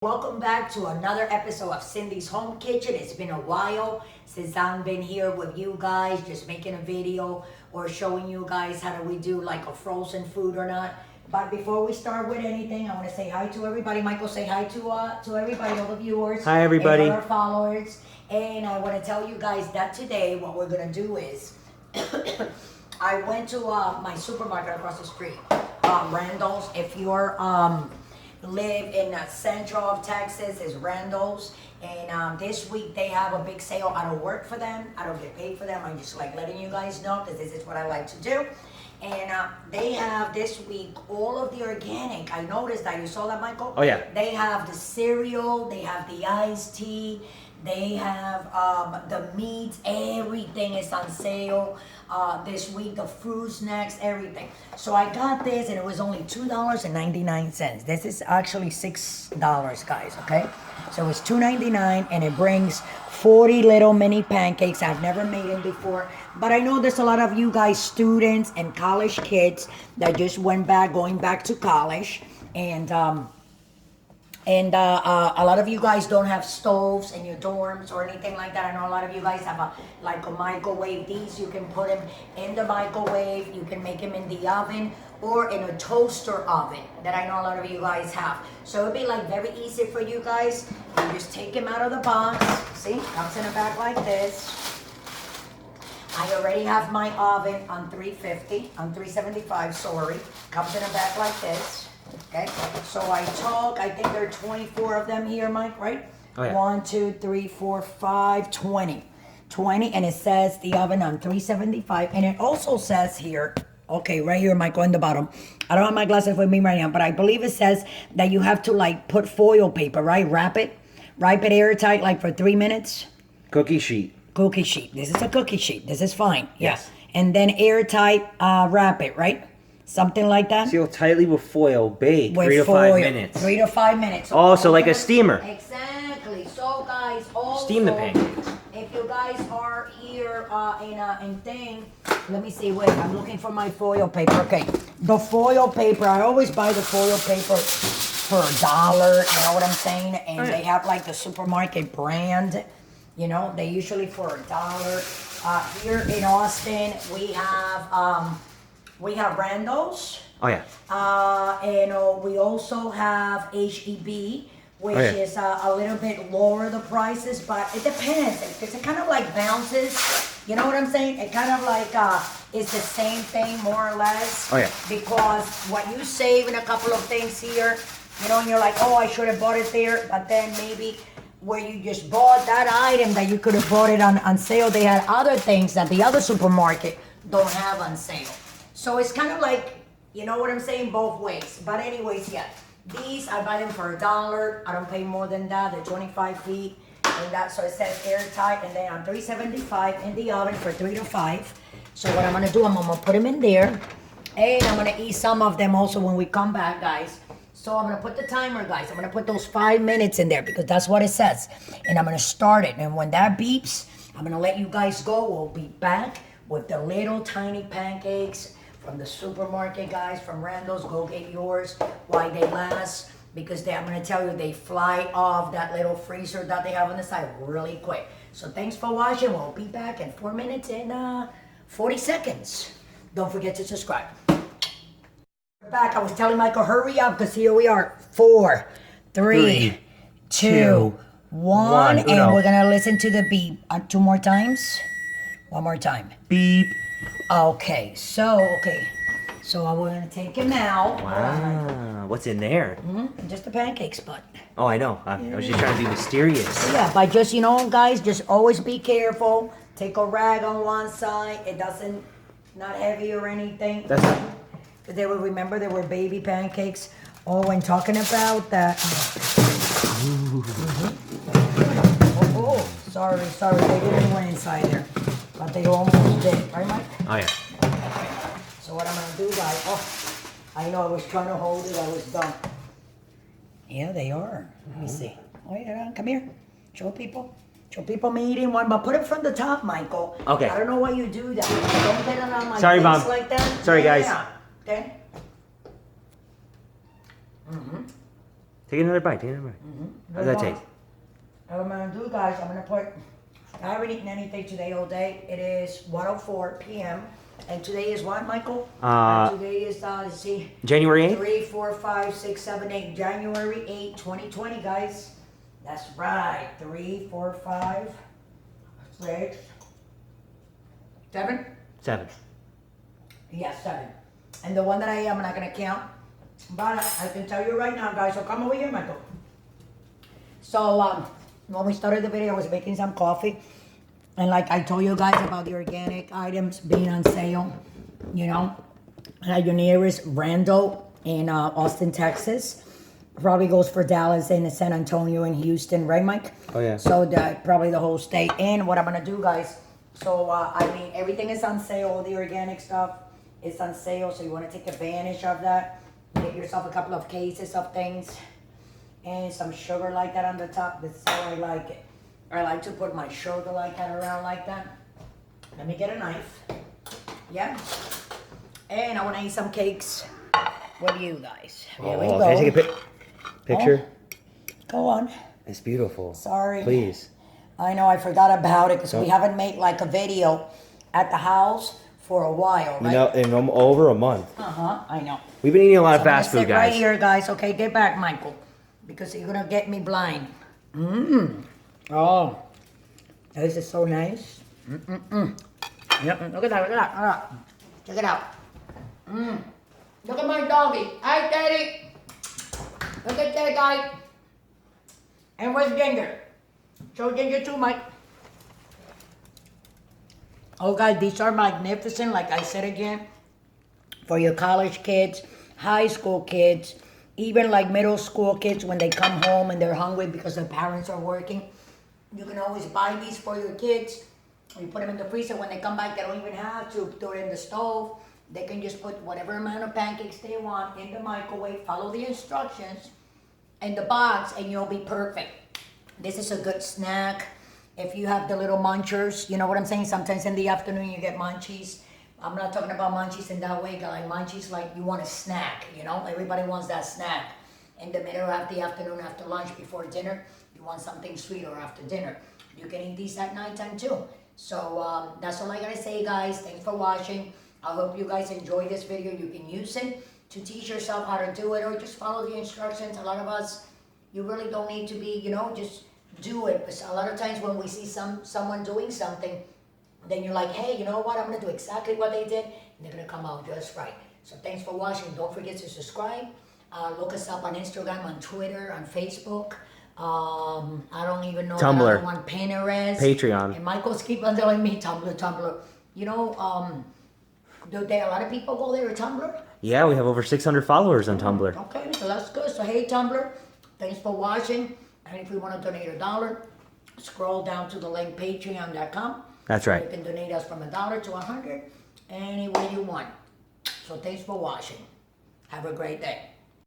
Welcome back to another episode of Cindy's Home Kitchen. It's been a while since I've been here with you guys, just making a video or showing you guys how do we do like a frozen food or not. But before we start with anything, I want to say hi to everybody. Michael, say hi to everybody, all the viewers. Hi, everybody. And our followers. And I want to tell you guys that today what we're going to do is I went to my supermarket across the street, Randall's. If you're live in the central of Texas is Randall's, and this week they have a big sale. I don't work for them, I don't get paid for them, I'm just like letting you guys know because this is what I like to do. And they have this week all of the organic. I noticed that. You saw that, Michael? Oh yeah. They have the cereal, they have the iced tea, they have the meats, everything is on sale this week, the fruit snacks, everything. So I got this and it was only $2.99. This is actually $6, guys, okay? So it's $2.99 and it brings 40 little mini pancakes. I've never made them before, but I know there's a lot of you guys, students and college kids that just going back to college, and a lot of you guys don't have stoves in your dorms or anything like that. I know a lot of you guys have a microwave. These you can put them in the microwave. You can make them in the oven or in a toaster oven that I know a lot of you guys have. So it'll be like very easy for you guys. You just take them out of the box. See, comes in a bag like this. I already have my oven on 375, sorry. Comes in a bag like this. Okay, so I think there are 24 of them here, Mike, right? Oh, yeah. 1, 2, 3, 4, 5, 20. 20, and it says the oven on 375, and it also says here, okay, right here, Michael, in the bottom. I don't have my glasses with me right now, but I believe it says that you have to like put foil paper, right? Wrap it airtight like for 3 minutes. Cookie sheet. Cookie sheet. This is a cookie sheet. This is fine. Yes. Yeah. And then airtight, wrap it, right? Something like that. Seal tightly with foil. Bake With 3 to foil. 5 minutes. 3 to 5 minutes. Oh, so like a steamer. Exactly. So guys, also, Steam the pancakes. if you guys are here in thing, let me see. Wait, I'm looking for my foil paper. Okay, the foil paper. I always buy the foil paper for $1. You know what I'm saying? And they have like the supermarket brand. You know, they usually for $1. Here in Austin, we have Randall's. Oh yeah. And we also have HEB, which is a little bit lower the prices, but it depends because it kind of like bounces. You know what I'm saying? It kind of like it's the same thing more or less. Oh yeah. Because what you save in a couple of things here, you know, and you're like, oh, I should have bought it there, but then maybe where you just bought that item that you could have bought it on sale, they had other things that the other supermarket don't have on sale. So it's kind of like, you know what I'm saying, both ways. But anyways, yeah, these I buy them for $1. I don't pay more than that. They're 25 feet, and that, so it says airtight, and then on 375 in the oven for 3 to 5. So what I'm gonna do, I'm gonna put them in there, and I'm gonna eat some of them also when we come back, guys. So I'm gonna put the timer, guys. I'm gonna put those 5 minutes in there because that's what it says, and I'm gonna start it. And when that beeps, I'm gonna let you guys go. We'll be back with the little tiny pancakes from the supermarket, guys, from Randall's. Go get yours while they last, because I'm going to tell you, they fly off that little freezer that they have on the side really quick. So thanks for watching. We'll be back in 4 minutes and 40 seconds. Don't forget to subscribe. We're back. I was telling Michael, hurry up, because here we are. 4, 3, 2, 1. And we're going to listen to the beep 2 more times. 1 more time. Beep. Okay, so we're gonna take him out. Wow. What's in there? Just a pancake spot. Oh, I know. I was just trying to be mysterious. Yeah, but just, you know, guys, just always be careful. Take a rag on one side. It doesn't, not heavy or anything. That's right. Because they will remember there were baby pancakes. Oh, and talking about that. Oh, sorry. They didn't went inside there. But they almost did, right, Mike? Oh yeah. So what I'm gonna do, guys? I know I was trying to hold it. I was dumb. Yeah, they are. Let me see. Oh yeah, come here. Show people me eating one, but put it from the top, Michael. Okay. I don't know why you do that. Don't get it on my Sorry, face Mom. like that. Sorry, guys. Okay. Take another bite. Take another bite. How's that taste? What I'm gonna do, guys, I'm gonna put. I haven't eaten anything today all day. It is 1:04 p.m. And today is what, Michael? Today is let's see. January 8th? 3, 4, 5, 6, 7, 8. January 8, 2020, guys. That's right. 3, 4, 5, 6, 7. 7. Yeah, 7. And the one that I am, I'm not gonna count. But I can tell you right now, guys. So come over here, Michael. So when we started the video, I was making some coffee. And like I told you guys about the organic items being on sale, you know, at your nearest Randall in Austin, Texas. Probably goes for Dallas and San Antonio and Houston, right, Mike? Oh, yeah. So probably the whole state. And what I'm going to do, guys, so I mean, everything is on sale. All the organic stuff is on sale. So you want to take advantage of that. Get yourself a couple of cases of things. And some sugar like that on the top. That's how I like it. I like to put my sugar like that around like that. Let me get a knife. Yeah. And I want to eat some cakes with you guys. Here we go. Can I take a picture? Oh, go on. It's beautiful. Sorry. Please. I know, I forgot about it because we haven't made like a video at the house for a while, right? You know, in over a month. I know. We've been eating a lot of So I'm fast gonna food, sit right guys. here, guys. Okay, get back, Michael, because you're gonna get me blind. Oh, this is so nice. Yep, look at that, look at that, look at that. Check it out. Look at my doggy. Hi, Daddy. Look at that guy. And where's Ginger? Show Ginger too, Mike. Oh, guys, these are magnificent, like I said again, for your college kids, high school kids, even like middle school kids when they come home and they're hungry because their parents are working. You can always buy these for your kids. You put them in the freezer. When they come back, they don't even have to do it in the stove. They can just put whatever amount of pancakes they want in the microwave, follow the instructions in the box, and you'll be perfect. This is a good snack. If you have the little munchers, you know what I'm saying? Sometimes in the afternoon you get munchies. I'm not talking about munchies in that way, like munchies like you want a snack, you know? Everybody wants that snack. In the middle of the afternoon, after lunch, before dinner, you want something sweet, or after dinner. You can eat these at nighttime too. So that's all I gotta say, guys. Thanks for watching. I hope you guys enjoy this video. You can use it to teach yourself how to do it, or just follow the instructions. A lot of us, you really don't need to be, you know, just do it. But a lot of times when we see someone doing something, then you're like, hey, you know what? I'm gonna do exactly what they did, and they're gonna come out just right. So thanks for watching. Don't forget to subscribe. Look us up on Instagram, on Twitter, on Facebook. I don't even know Tumblr. the other one, Pinterest, Patreon. And Michael's keep on telling me Tumblr. You know, do a lot of people go there to Tumblr? Yeah, we have over 600 followers on Tumblr. Okay, so that's good. So hey, Tumblr, thanks for watching. And if you want to donate $1, scroll down to the link patreon.com. That's right. You can donate us from $1 to $100, any way you want. So thanks for watching. Have a great day.